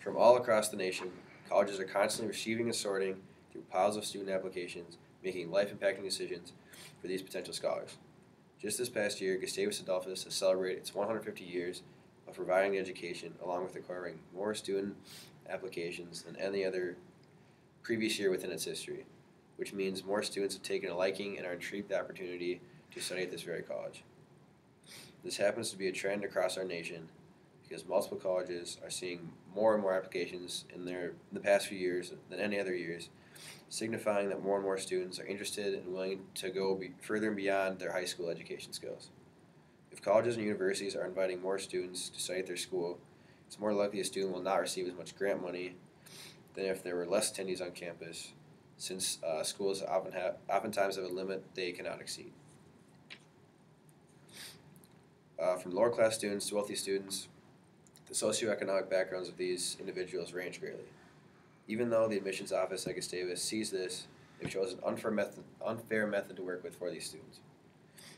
From all across the nation, colleges are constantly receiving and sorting through piles of student applications, making life-impacting decisions for these potential scholars. Just this past year, Gustavus Adolphus has celebrated its 150 years of providing education, along with acquiring more student applications than any other previous year within its history, which means more students have taken a liking and are intrigued with the opportunity to study at this very college. This happens to be a trend across our nation because multiple colleges are seeing more and more applications in the past few years than any other years, signifying that more and more students are interested and willing to go further and beyond their high school education skills. If colleges and universities are inviting more students to study at their school, it's more likely a student will not receive as much grant money than if there were less attendees on campus, since schools oftentimes have a limit they cannot exceed. From lower class students to wealthy students, the socioeconomic backgrounds of these individuals range greatly. Even though the admissions office at Gustavus sees this, they've chosen an unfair method to work with for these students.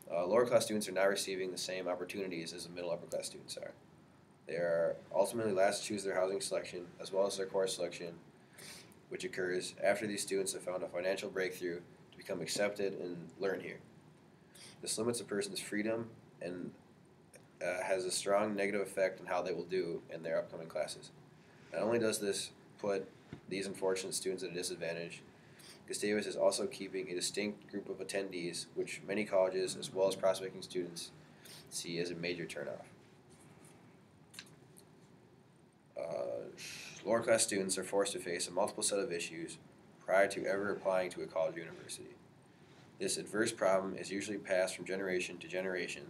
Lower class students are not receiving the same opportunities as the middle upper class students are. They are ultimately last to choose their housing selection as well as their course selection, which occurs after these students have found a financial breakthrough to become accepted and learn here. This limits a person's freedom and has a strong negative effect on how they will do in their upcoming classes. Not only does this put these unfortunate students at a disadvantage, Gustavus is also keeping a distinct group of attendees, which many colleges, as well as prospecting students, see as a major turnoff. Lower class students are forced to face a multiple set of issues prior to ever applying to a college or university. This adverse problem is usually passed from generation to generation,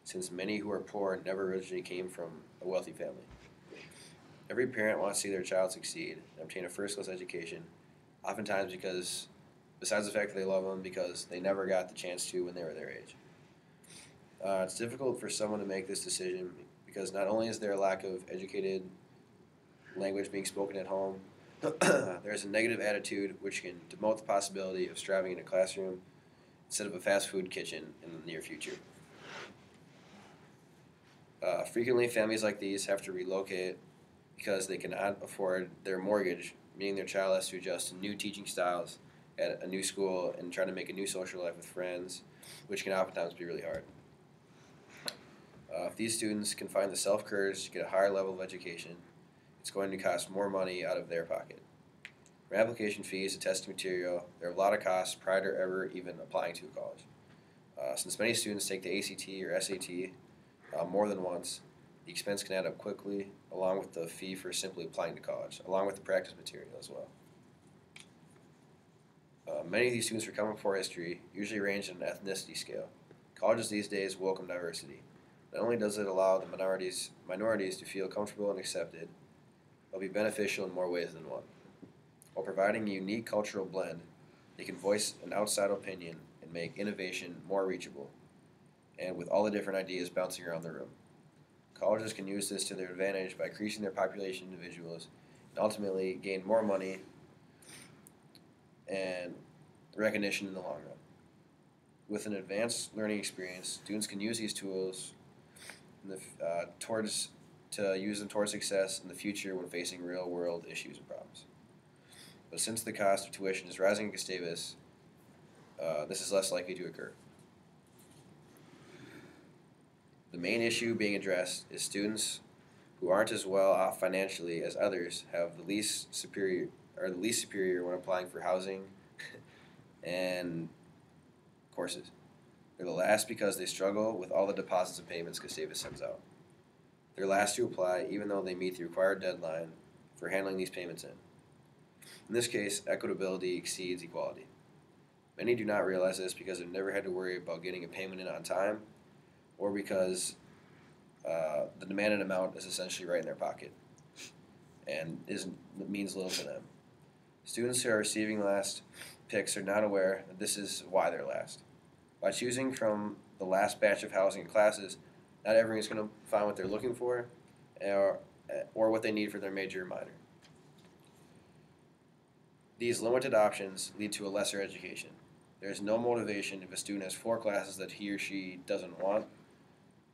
since many who are poor never originally came from a wealthy family. Every parent wants to see their child succeed and obtain a first-class education, oftentimes because, besides the fact that they love them, because they never got the chance to when they were their age. It's difficult for someone to make this decision because not only is there a lack of educated language being spoken at home, there is a negative attitude which can demote the possibility of striving in a classroom instead of a fast food kitchen in the near future. Frequently, families like these have to relocate because they cannot afford their mortgage, meaning their child has to adjust to new teaching styles at a new school and try to make a new social life with friends, which can oftentimes be really hard. If these students can find the self-courage to get a higher level of education, it's going to cost more money out of their pocket. From application fees to testing material, there are a lot of costs prior to ever even applying to a college. Since many students take the ACT or SAT more than once, the expense can add up quickly, along with the fee for simply applying to college, along with the practice material as well. Many of these students from coming before history usually range in an ethnicity scale. Colleges these days welcome diversity. Not only does it allow the minorities to feel comfortable and accepted, it'll be beneficial in more ways than one. While providing a unique cultural blend, they can voice an outside opinion and make innovation more reachable, and with all the different ideas bouncing around the room. Colleges can use this to their advantage by increasing their population of individuals and ultimately gain more money and recognition in the long run. With an advanced learning experience, students can use these tools towards success in the future when facing real-world issues and problems. But since the cost of tuition is rising at Gustavus, this is less likely to occur. The main issue being addressed is students who aren't as well off financially as others have the least superior when applying for housing and courses. They're the last because they struggle with all the deposits and payments Gustavus sends out. They're last to apply even though they meet the required deadline for handling these payments in. In this case, equitability exceeds equality. Many do not realize this because they've never had to worry about getting a payment in on time, or because the demanded amount is essentially right in their pocket and means little to them. Students who are receiving last picks are not aware that this is why they're last. By choosing from the last batch of housing and classes, not everyone is going to find what they're looking for or what they need for their major or minor. These limited options lead to a lesser education. There is no motivation if a student has 4 classes that he or she doesn't want,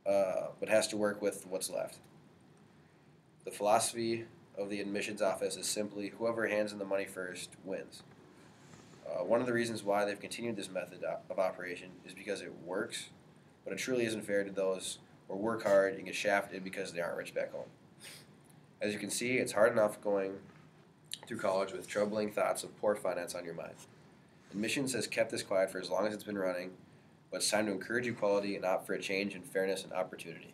but has to work with what's left. The philosophy of the admissions office is simply whoever hands in the money first wins. One of the reasons why they've continued this method of operation is because it works, but it truly isn't fair to those who work hard and get shafted because they aren't rich back home. As you can see, it's hard enough going through college with troubling thoughts of poor finance on your mind. Admissions has kept this quiet for as long as it's been running, but it's time to encourage equality and opt for a change in fairness and opportunity.